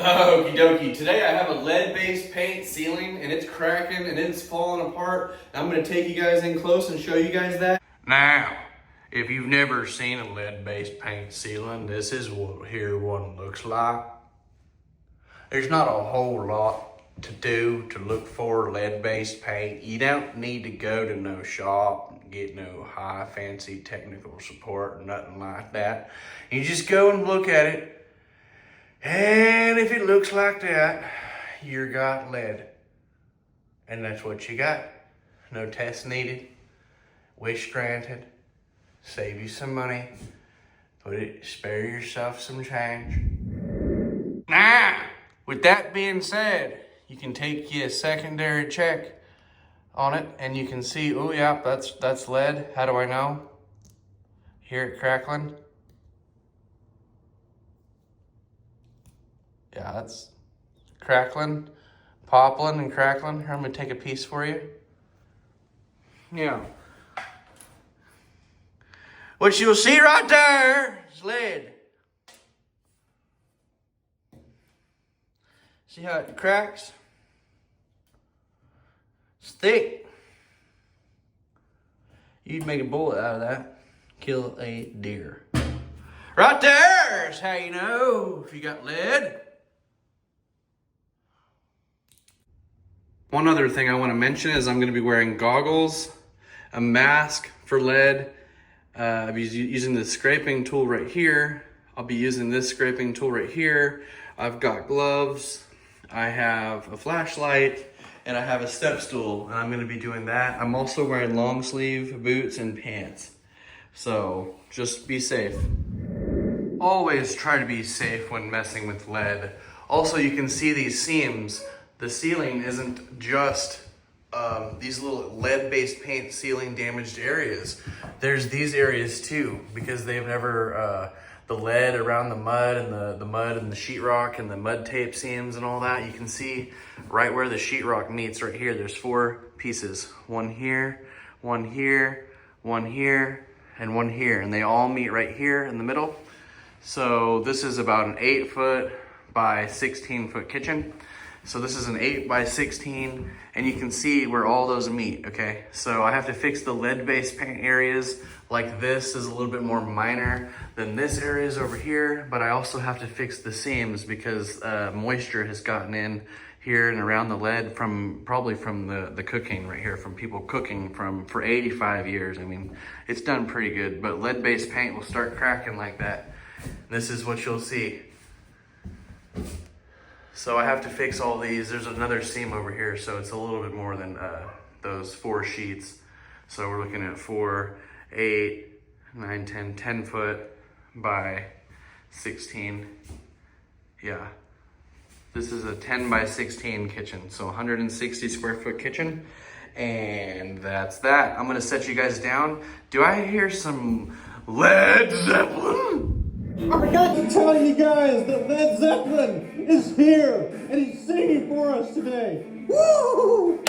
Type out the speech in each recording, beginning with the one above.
Okie dokie. Today I have a lead-based paint ceiling and it's cracking and it's falling apart. I'm gonna take you guys in close and show you guys that. Now, if you've never seen a lead-based paint ceiling, this is what one looks like. There's not a whole lot to do to look for lead-based paint. You don't need to go to no shop and get no high fancy technical support or nothing like that. You just go and look at it. And if it looks like that, you got lead. And that's what you got. No test needed. Wish granted. Save you some money. Spare yourself some change. Now, with that being said, you can take you a secondary check on it and you can see, oh yeah, that's lead. How do I know? Hear it crackling? Yeah, that's crackling, popping and crackling. Here, I'm gonna take a piece for you. Yeah. What you'll see right there is lead. See how it cracks? It's thick. You'd make a bullet out of that. Kill a deer. Right there is how you know if you got lead. One other thing I want to mention is I'm going to be wearing goggles, a mask for lead. I'll be using the scraping tool right here. I'll be using this scraping tool right here. I've got gloves. I have a flashlight and I have a step stool and I'm going to be doing that. I'm also wearing long sleeve boots and pants. So just be safe. Always try to be safe when messing with lead. Also, you can see these seams. The ceiling isn't just these little lead-based paint ceiling damaged areas. There's these areas too, because they've never, the lead around the mud and the mud and the sheetrock and the mud tape seams and all that. You can see right where the sheetrock meets right here. There's 4 pieces. One here, one here, one here, and one here. And they all meet right here in the middle. So this is about an 8-foot by 16-foot kitchen. So this is an 8 by 16, and you can see where all those meet, okay? So I have to fix the lead-based paint areas. Like this is a little bit more minor than this area is over here, but I also have to fix the seams because moisture has gotten in here and around the lead probably from the cooking right here, from people cooking for 85 years. I mean, it's done pretty good, but lead-based paint will start cracking like that. This is what you'll see. So I have to fix all these. There's another seam over here, so it's a little bit more than those 4 sheets. So we're looking at 4, 8, 9, 10, 10 foot by 16. Yeah. This is a 10 by 16 kitchen, so 160 square foot kitchen. And that's that. I'm gonna set you guys down. Do I hear some Led Zeppelin? I forgot to tell you guys that Led Zeppelin is here and he's singing for us today. Woo!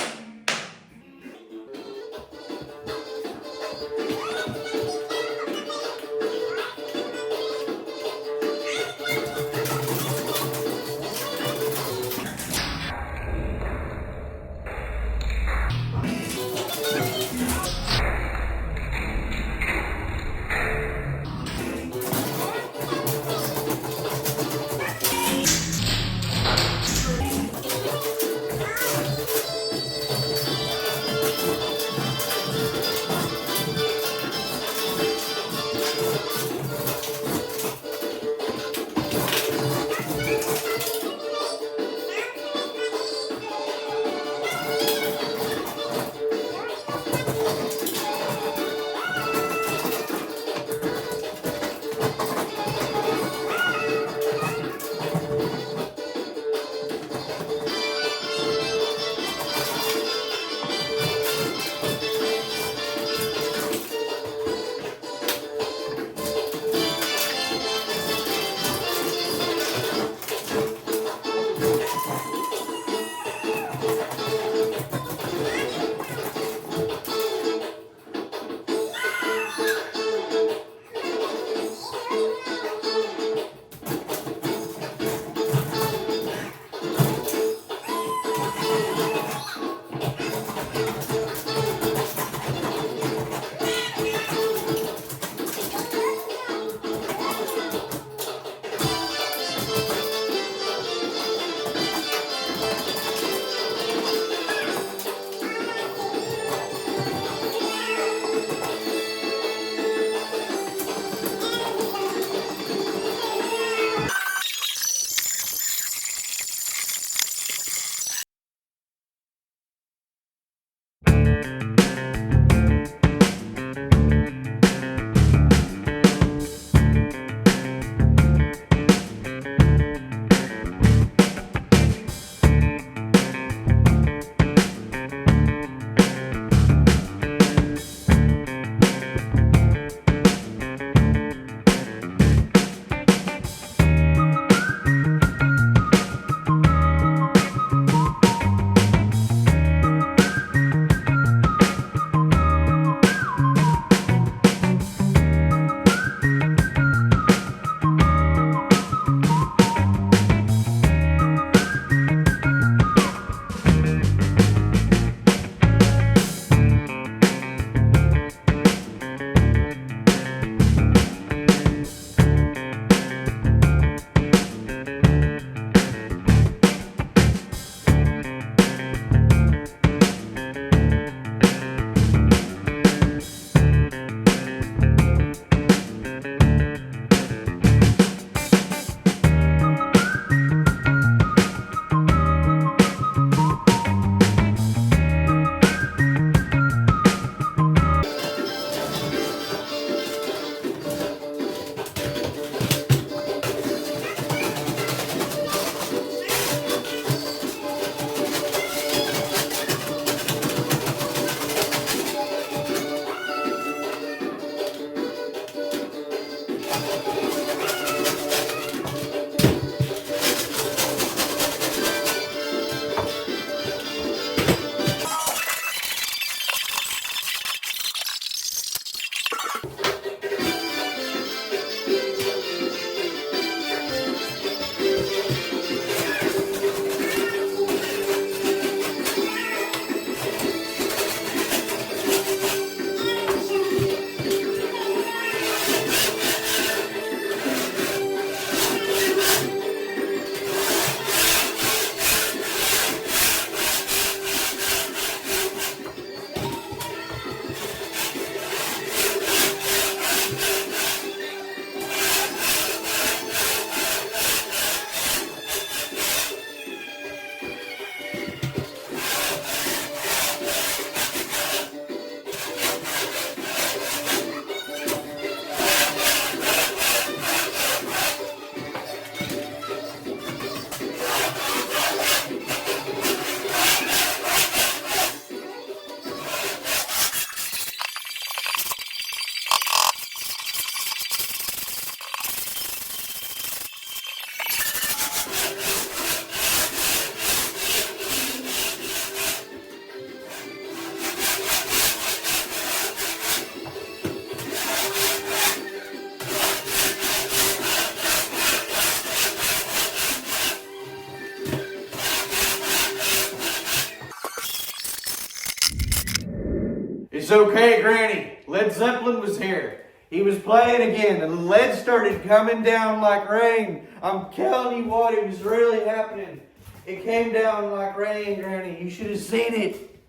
It's okay, Granny. Led Zeppelin was here. He was playing again, and the lead started coming down like rain. I'm telling you what, it was really happening. It came down like rain, Granny. You should have seen it.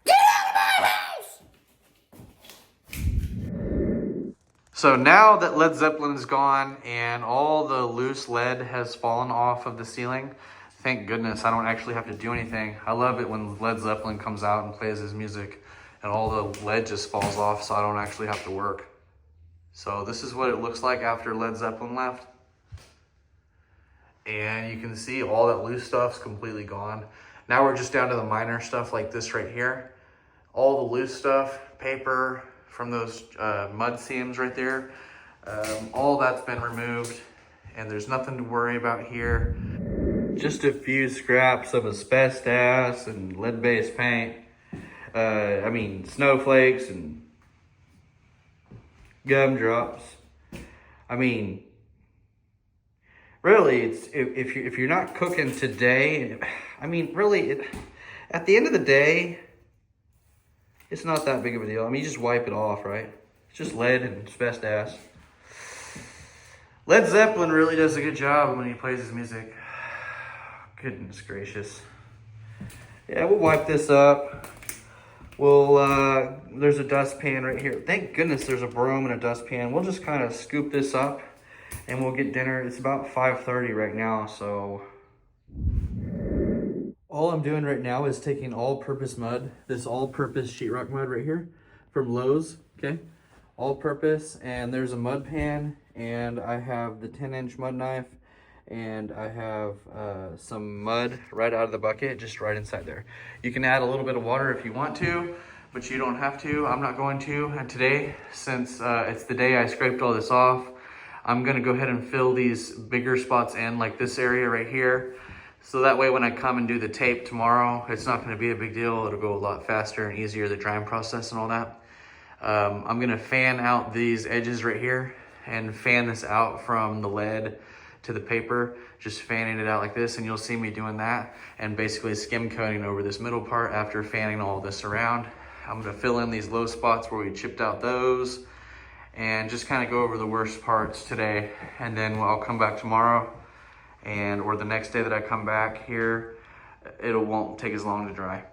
Get out of my house! So now that Led Zeppelin is gone and all the loose lead has fallen off of the ceiling, thank goodness I don't actually have to do anything. I love it when Led Zeppelin comes out and plays his music and all the lead just falls off so I don't actually have to work. So this is what it looks like after Led Zeppelin left. And you can see all that loose stuff's completely gone. Now we're just down to the minor stuff like this right here. All the loose stuff, paper from those mud seams right there, all that's been removed and there's nothing to worry about here. Just a few scraps of asbestos and lead-based paint. Snowflakes and gumdrops. Really, it's if you're not cooking today, at the end of the day, it's not that big of a deal. You just wipe it off, right? It's just lead and asbestos. Led Zeppelin really does a good job when he plays his music. Goodness gracious. Yeah, we'll wipe this up. There's a dustpan right here. Thank goodness there's a broom and a dustpan. We'll just kind of scoop this up and we'll get dinner. It's about 5:30 right now, so. All I'm doing right now is taking all-purpose mud, this all-purpose sheetrock mud right here from Lowe's, okay? All-purpose, and there's a mud pan, and I have the 10-inch mud knife, and I have some mud right out of the bucket, just right inside there. You can add a little bit of water if you want to, but you don't have to. I'm not going to. And today, since it's the day I scraped all this off, I'm gonna go ahead and fill these bigger spots in, like this area right here. So that way when I come and do the tape tomorrow, it's not gonna be a big deal. It'll go a lot faster and easier, the drying process and all that. I'm gonna fan out these edges right here and fan this out from the lead to the paper, just fanning it out like this, and you'll see me doing that and basically skim coating over this middle part after fanning all this around. I'm gonna fill in these low spots where we chipped out those and just kind of go over the worst parts today, and then I'll come back tomorrow or the next day that I come back here, it won't take as long to dry.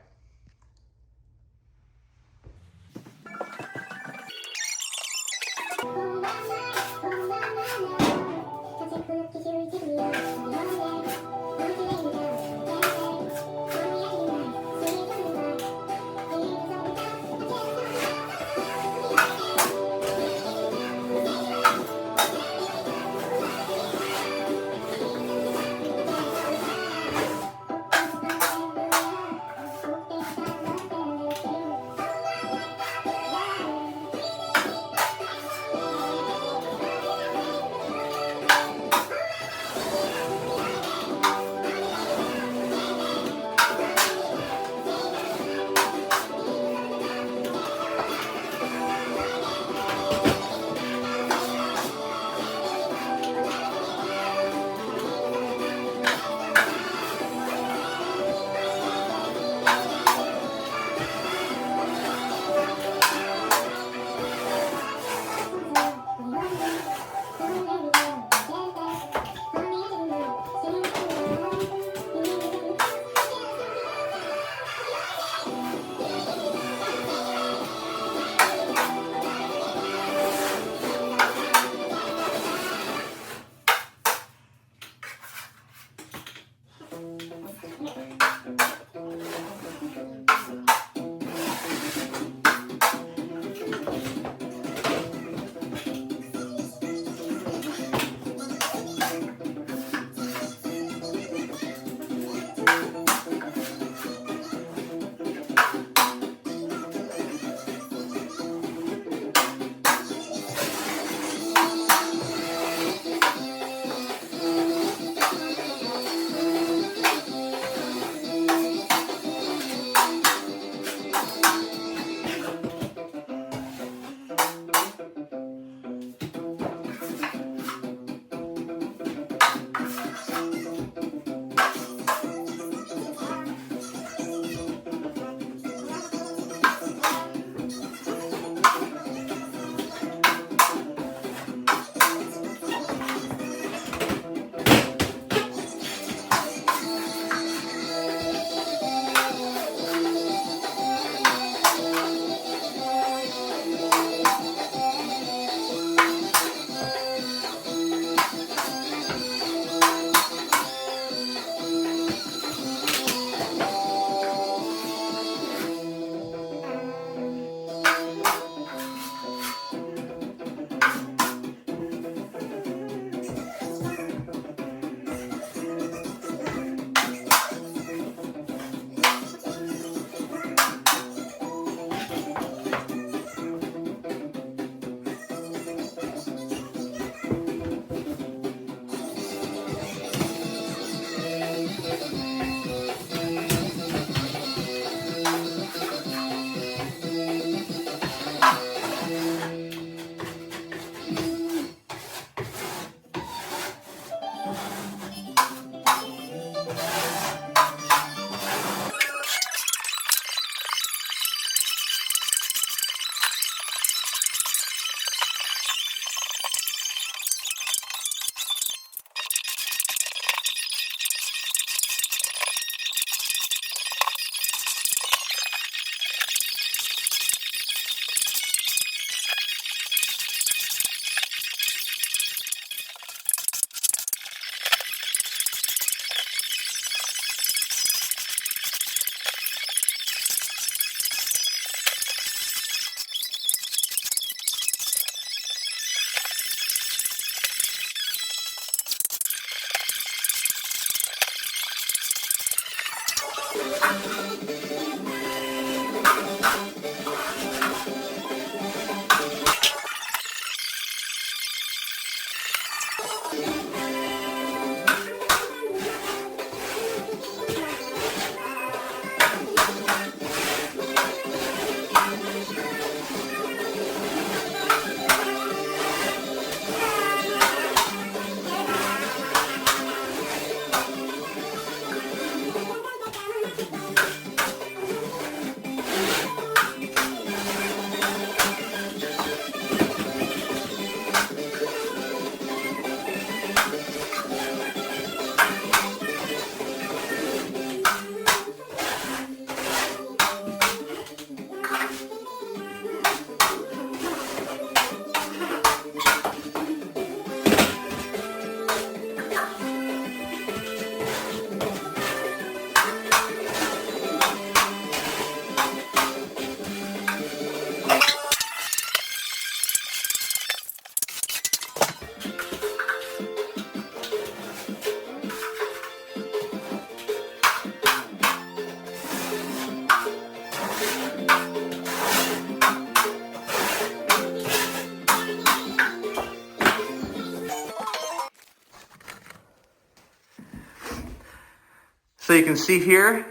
So you can see here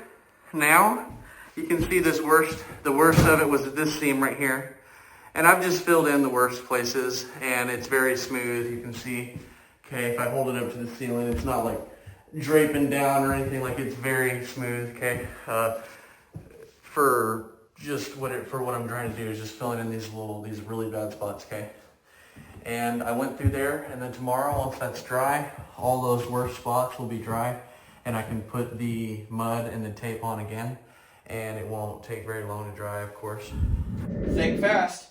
now, you can see the worst of it was this seam right here. And I've just filled in the worst places and it's very smooth. You can see, okay, if I hold it up to the ceiling, it's not like draping down or anything, like it's very smooth, okay? For what I'm trying to do is just filling in these really bad spots, okay? And I went through there, and then tomorrow, once that's dry, all those worst spots will be dry, and I can put the mud and the tape on again, and it won't take very long to dry, of course. Think fast.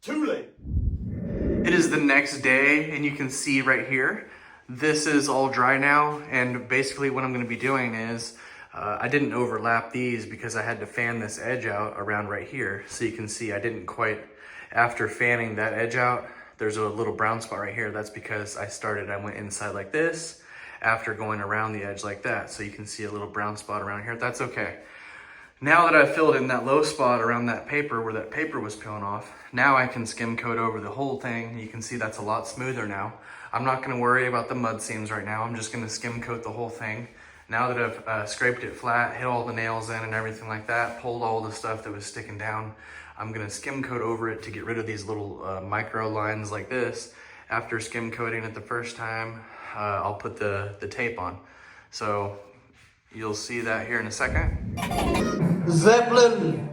Too late. It is the next day, and you can see right here, this is all dry now, and basically what I'm going to be doing is I didn't overlap these because I had to fan this edge out around right here. So you can see I didn't quite, after fanning that edge out, there's a little brown spot right here. That's because I went inside like this after going around the edge like that. So you can see a little brown spot around here. That's okay. Now that I've filled in that low spot around that paper where that paper was peeling off, now I can skim coat over the whole thing. You can see that's a lot smoother now. I'm not gonna worry about the mud seams right now. I'm just gonna skim coat the whole thing. Now that I've scraped it flat, hit all the nails in and everything like that, pulled all the stuff that was sticking down, I'm gonna skim coat over it to get rid of these little micro lines like this. After skim coating it the first time, I'll put the tape on. So you'll see that here in a second. Zeppelin!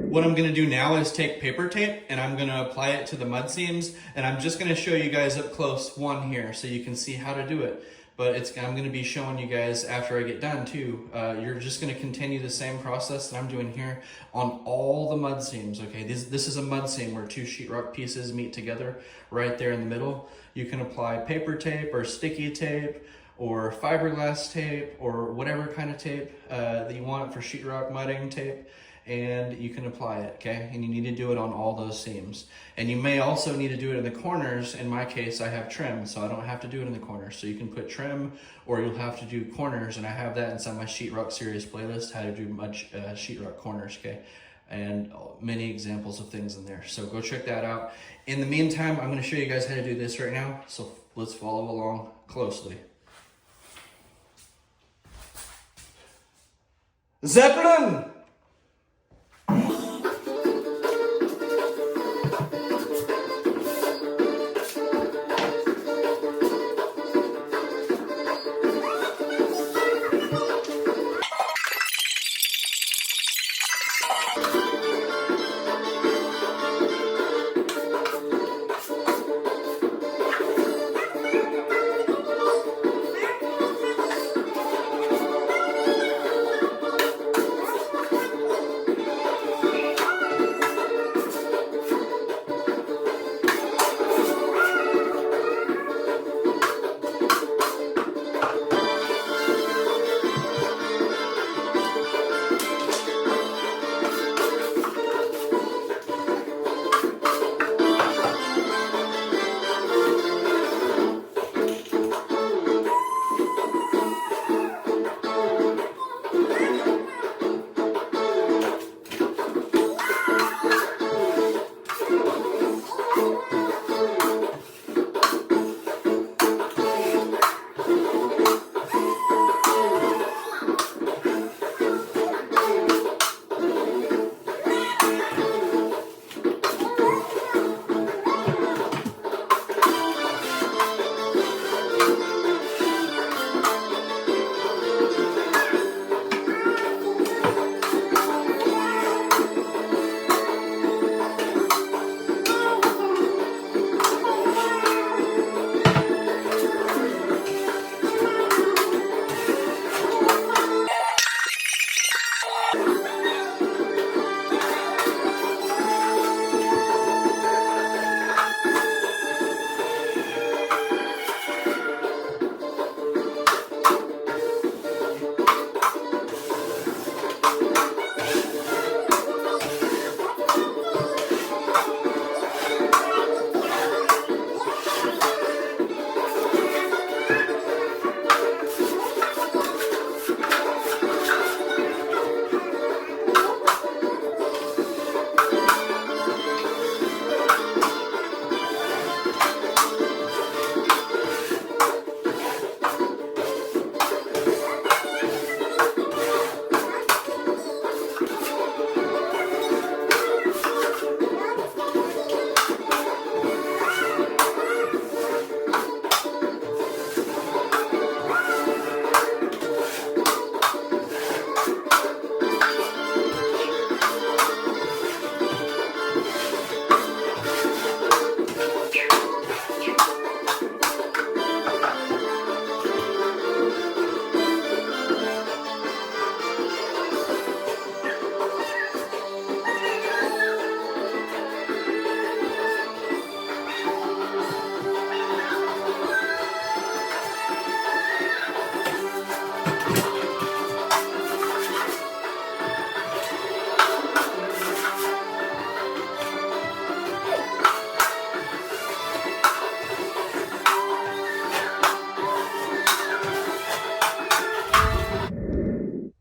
What I'm gonna do now is take paper tape and I'm gonna apply it to the mud seams, and I'm just gonna show you guys up close one here so you can see how to do it. but I'm going to be showing you guys after I get done too. You're just going to continue the same process that I'm doing here on all the mud seams. Okay, this is a mud seam where two sheetrock pieces meet together right there in the middle. You can apply paper tape or sticky tape or fiberglass tape or whatever kind of tape that you want for sheetrock mudding tape, and you can apply it, okay? And you need to do it on all those seams. And you may also need to do it in the corners. In my case, I have trim, so I don't have to do it in the corners. So you can put trim, or you'll have to do corners, and I have that inside my sheetrock series playlist, how to do sheetrock corners, okay? And many examples of things in there. So go check that out. In the meantime, I'm gonna show you guys how to do this right now, so let's follow along closely. Zeppelin!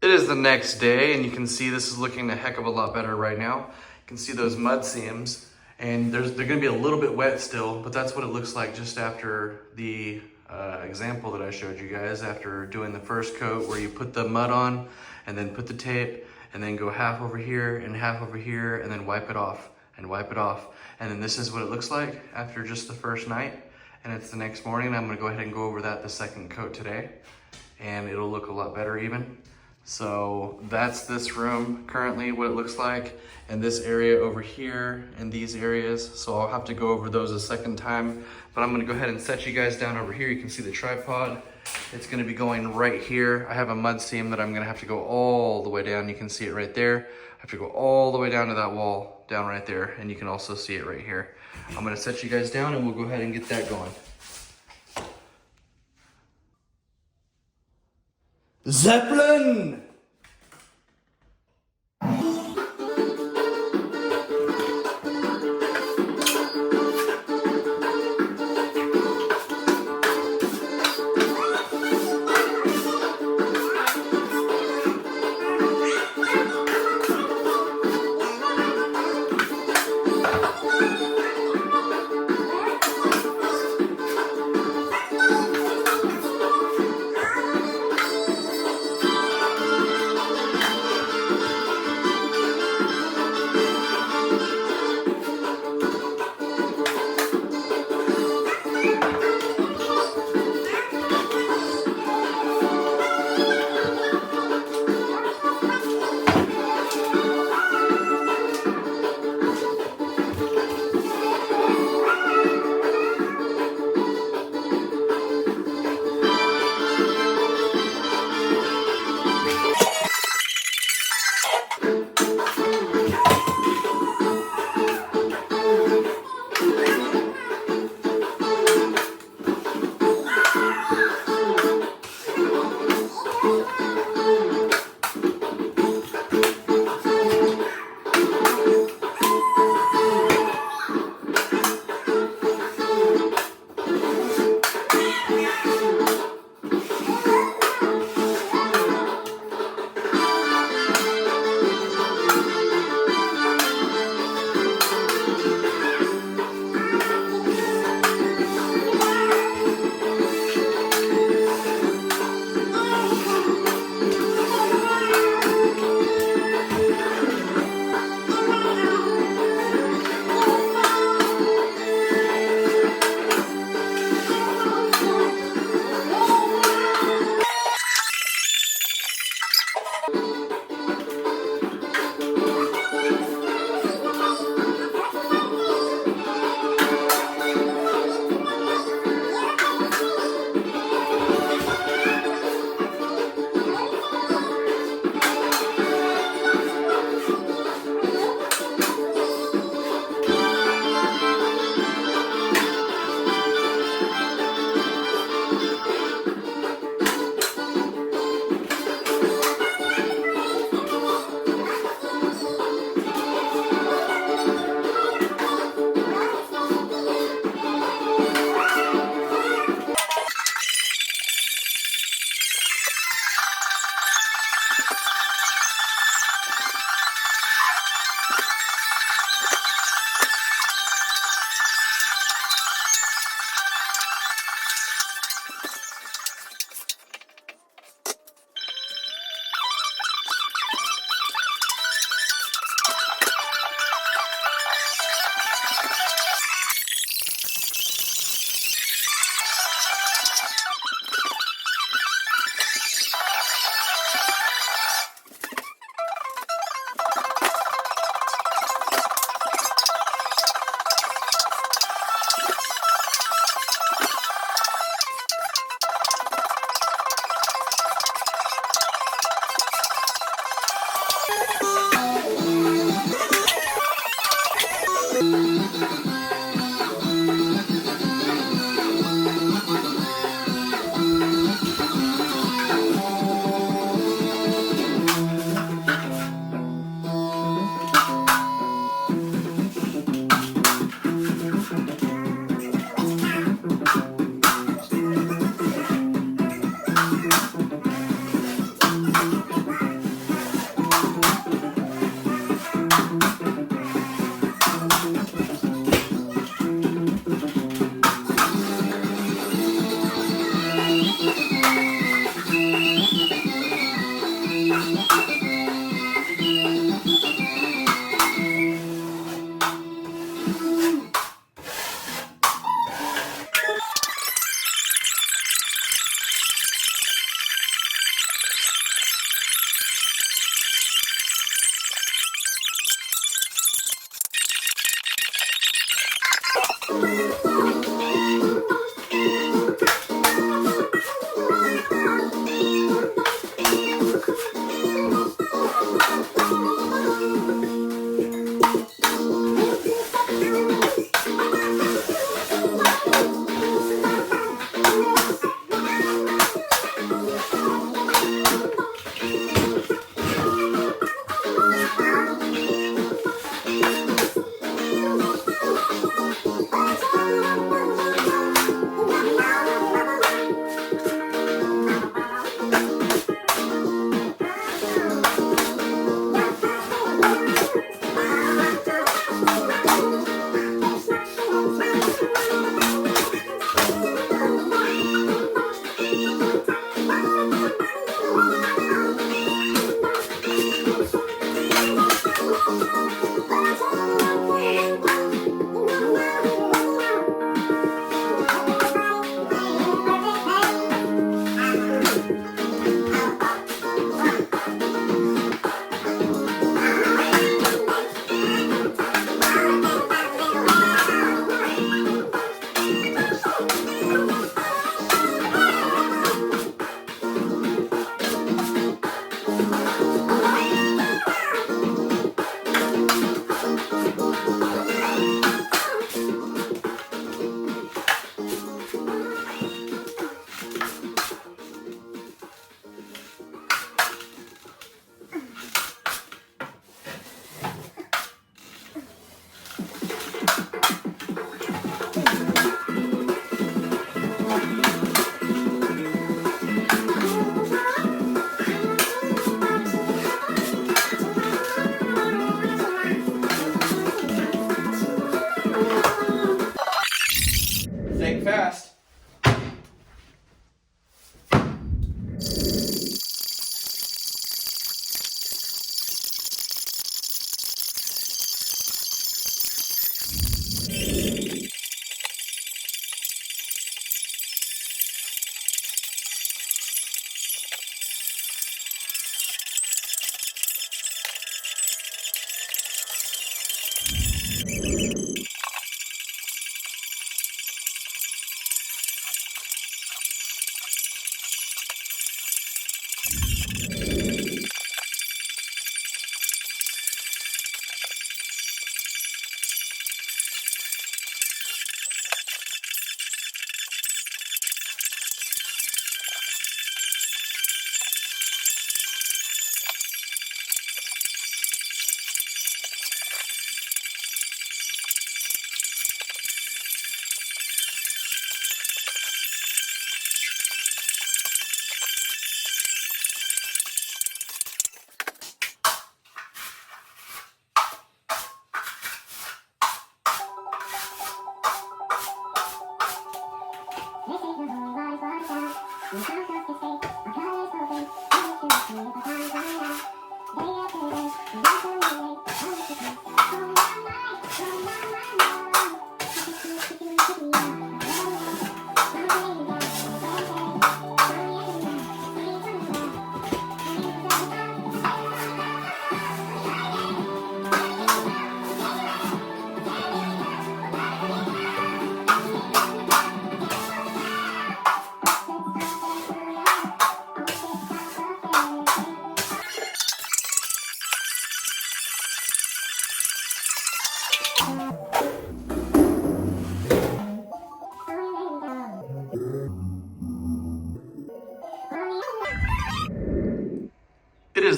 It is the next day, and you can see this is looking a heck of a lot better right now. You can see those mud seams, and they're gonna be a little bit wet still, but that's what it looks like just after the example that I showed you guys, after doing the first coat where you put the mud on and then put the tape and then go half over here and half over here and then wipe it off and wipe it off. And then this is what it looks like after just the first night, and it's the next morning. I'm gonna go ahead and go over that the second coat today, and it'll look a lot better even. So that's this room currently, what it looks like, and this area over here and these areas. So I'll have to go over those a second time, but I'm gonna go ahead and set you guys down over here. You can see the tripod It's gonna be going right here. I have a mud seam that I'm gonna have to go all the way down. You can see it right there. I have to go all the way down to that wall, down right there, and you can also see it right here. I'm gonna set you guys down and we'll go ahead and get that going. Zeppelin!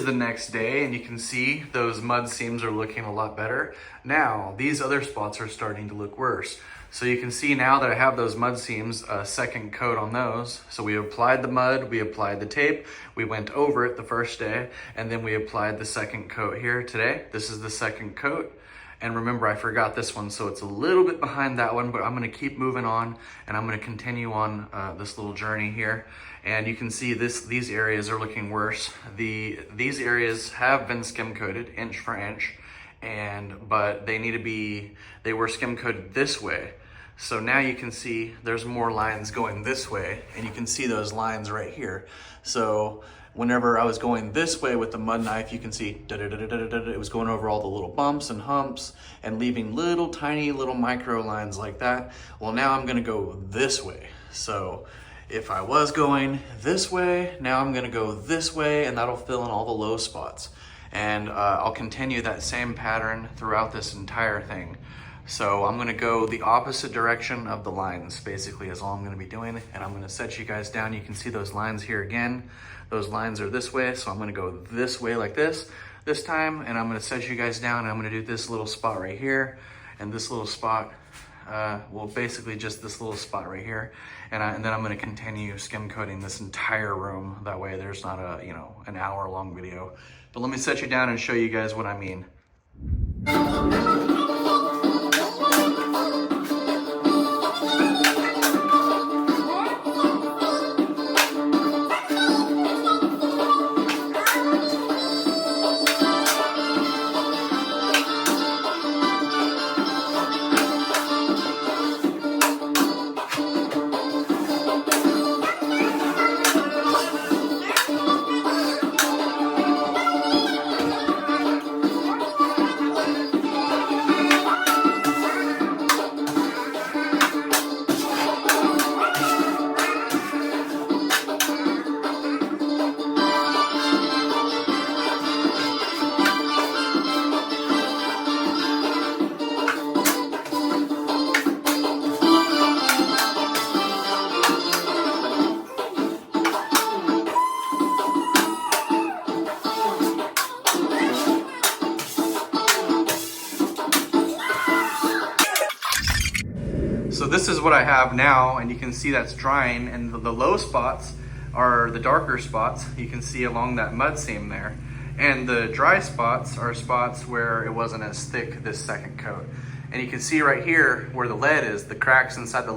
the next day, and you can see those mud seams are looking a lot better. Now, these other spots are starting to look worse. So you can see now that I have those mud seams, a second coat on those. So we applied the mud, we applied the tape, we went over it the first day, and then we applied the second coat here today. This is the second coat. And remember, I forgot this one, so it's a little bit behind that one, but I'm gonna keep moving on, and I'm gonna continue on this little journey here. And you can see these areas are looking worse. These areas have been skim coated inch for inch, but they were skim coated this way. So now you can see there's more lines going this way, and you can see those lines right here. So whenever I was going this way with the mud knife, you can see it was going over all the little bumps and humps and leaving little tiny little micro lines like that. Well, now I'm gonna go this way. So if I was going this way, now I'm gonna go this way, and that'll fill in all the low spots. And I'll continue that same pattern throughout this entire thing. So I'm gonna go the opposite direction of the lines, basically, is all I'm gonna be doing. And I'm gonna set you guys down. You can see those lines here again. Those lines are this way, so I'm gonna go this way like this time, and I'm gonna set you guys down, and I'm gonna do this little spot right here, and this little spot, well, basically just this little spot right here. And then I'm gonna continue skim coating this entire room. That way there's not an hour-long video. But let me set you down and show you guys what I mean. So this is what I have now, and you can see that's drying, and the low spots are the darker spots you can see along that mud seam there. And the dry spots are spots where it wasn't as thick this second coat. And you can see right here where the lead is, the cracks inside the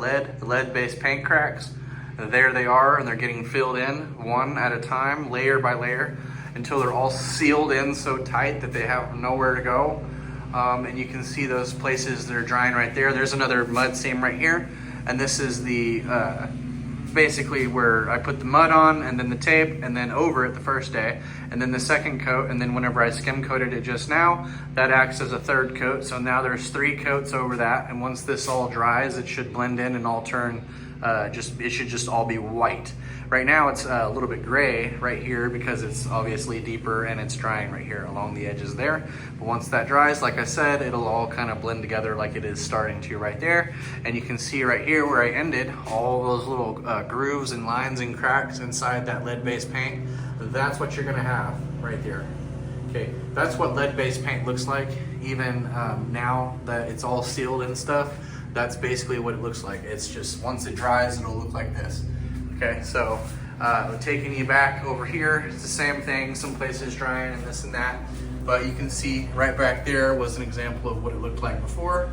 lead-based paint cracks. There they are, and they're getting filled in one at a time, layer by layer, until they're all sealed in so tight that they have nowhere to go. And you can see those places that are drying right there. There's another mud seam right here, and this is the basically where I put the mud on, and then the tape, and then over it the first day, and then the second coat, and then whenever I skim coated it just now, that acts as a third coat. So now there's 3 coats over that, and once this all dries, it should blend in and all turn, it should just all be white. Right now it's a little bit gray right here because it's obviously deeper and it's drying right here along the edges there. But once that dries, like I said, it'll all kind of blend together like it is starting to right there. And you can see right here where I ended, all those little grooves and lines and cracks inside that lead-based paint. That's what you're gonna have right there. Okay, that's what lead-based paint looks like. Even now that it's all sealed and stuff, that's basically what it looks like. It's just, once it dries, it'll look like this. Okay, so taking you back over here, it's the same thing, some places drying and this and that, but you can see right back there was an example of what it looked like before.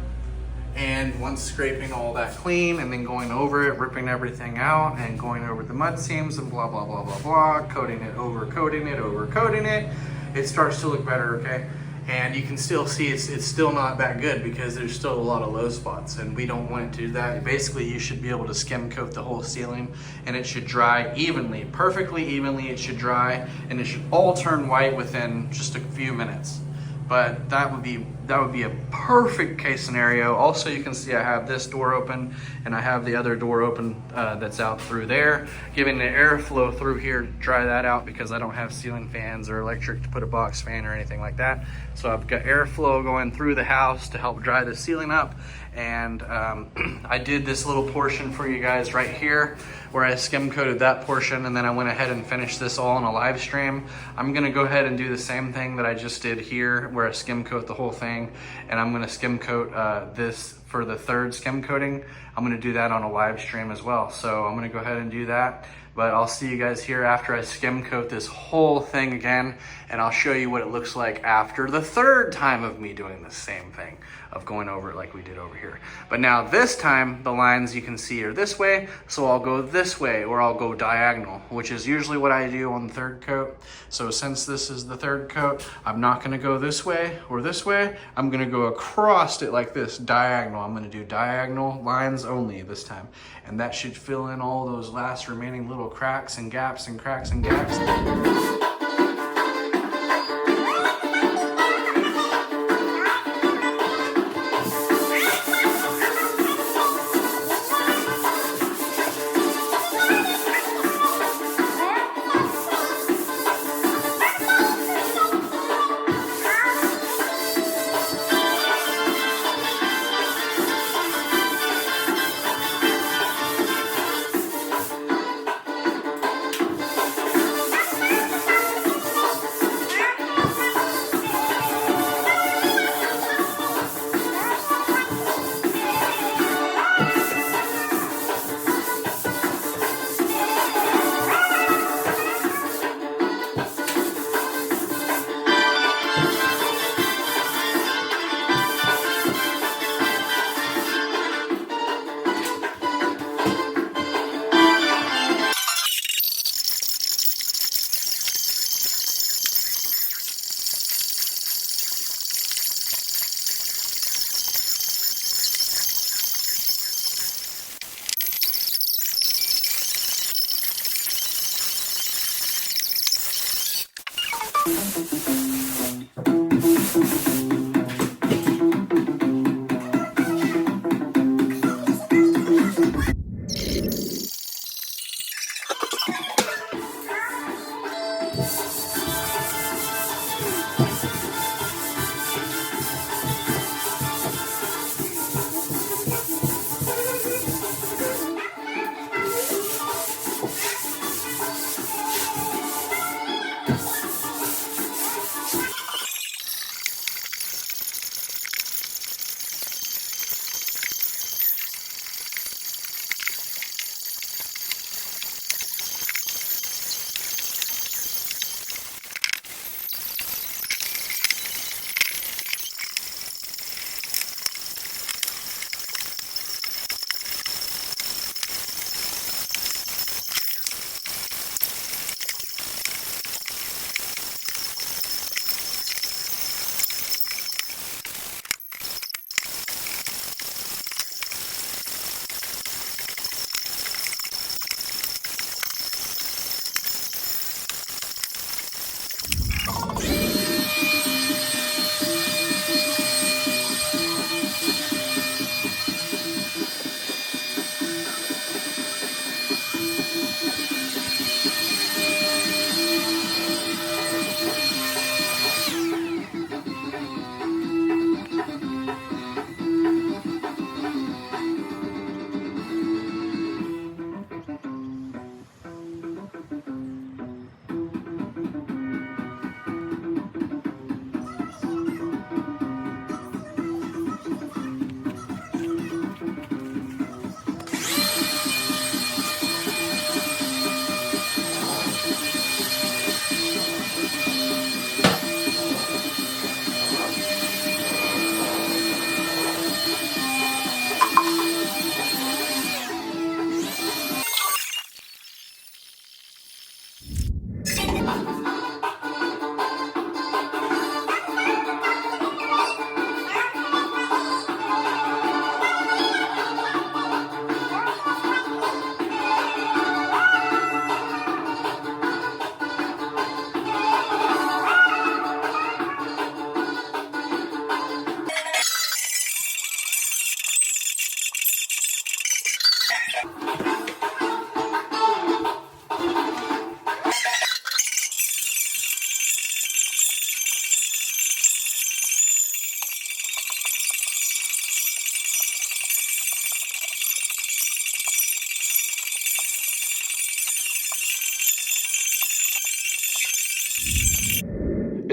And once scraping all that clean and then going over it, ripping everything out and going over the mud seams and blah, blah, blah, blah, blah, coating it, over coating it, it starts to look better, okay? And you can still see it's still not that good because there's still a lot of low spots, and we don't want it to do that. Basically, you should be able to skim coat the whole ceiling, and it should dry evenly, perfectly evenly. It should dry, and it should all turn white within just a few minutes. But that would be that would be a perfect case scenario. Also, you can see I have this door open and I have the other door open that's out through there, giving the airflow through here to dry that out because I don't have ceiling fans or electric to put a box fan or anything like that. So I've got airflow going through the house to help dry the ceiling up. And I did this little portion for you guys right here where I skim coated that portion, and then I went ahead and finished this all in a live stream. I'm gonna go ahead and do the same thing that I just did here where I skim coat the whole thing, and I'm gonna skim coat this for the third skim coating. I'm gonna do that on a live stream as well. So I'm gonna go ahead and do that, but I'll see you guys here after I skim coat this whole thing again, and I'll show you what it looks like after the third time of me doing the same thing, of going over it like we did over here. But now this time, the lines you can see are this way, so I'll go this way or I'll go diagonal, which is usually what I do on the third coat. So since this is the third coat, I'm not gonna go this way or this way. I'm gonna go across it like this, diagonal. I'm gonna do diagonal lines only this time. And that should fill in all those last remaining little cracks and gaps and cracks and gaps.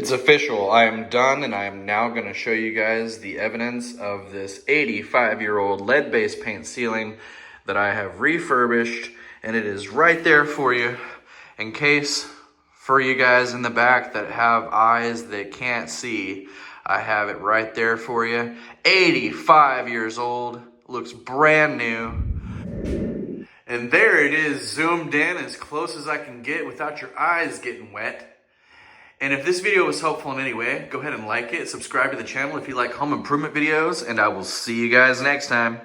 It's official. I am done, and I am now going to show you guys the evidence of this 85-year-old lead-based paint ceiling that I have refurbished, and it is right there for you in case for you guys in the back that have eyes that can't see. I have it right there for you. 85 years old, looks brand new. And there it is, zoomed in as close as I can get without your eyes getting wet. And if this video was helpful in any way, go ahead and like it, subscribe to the channel if you like home improvement videos, and I will see you guys next time.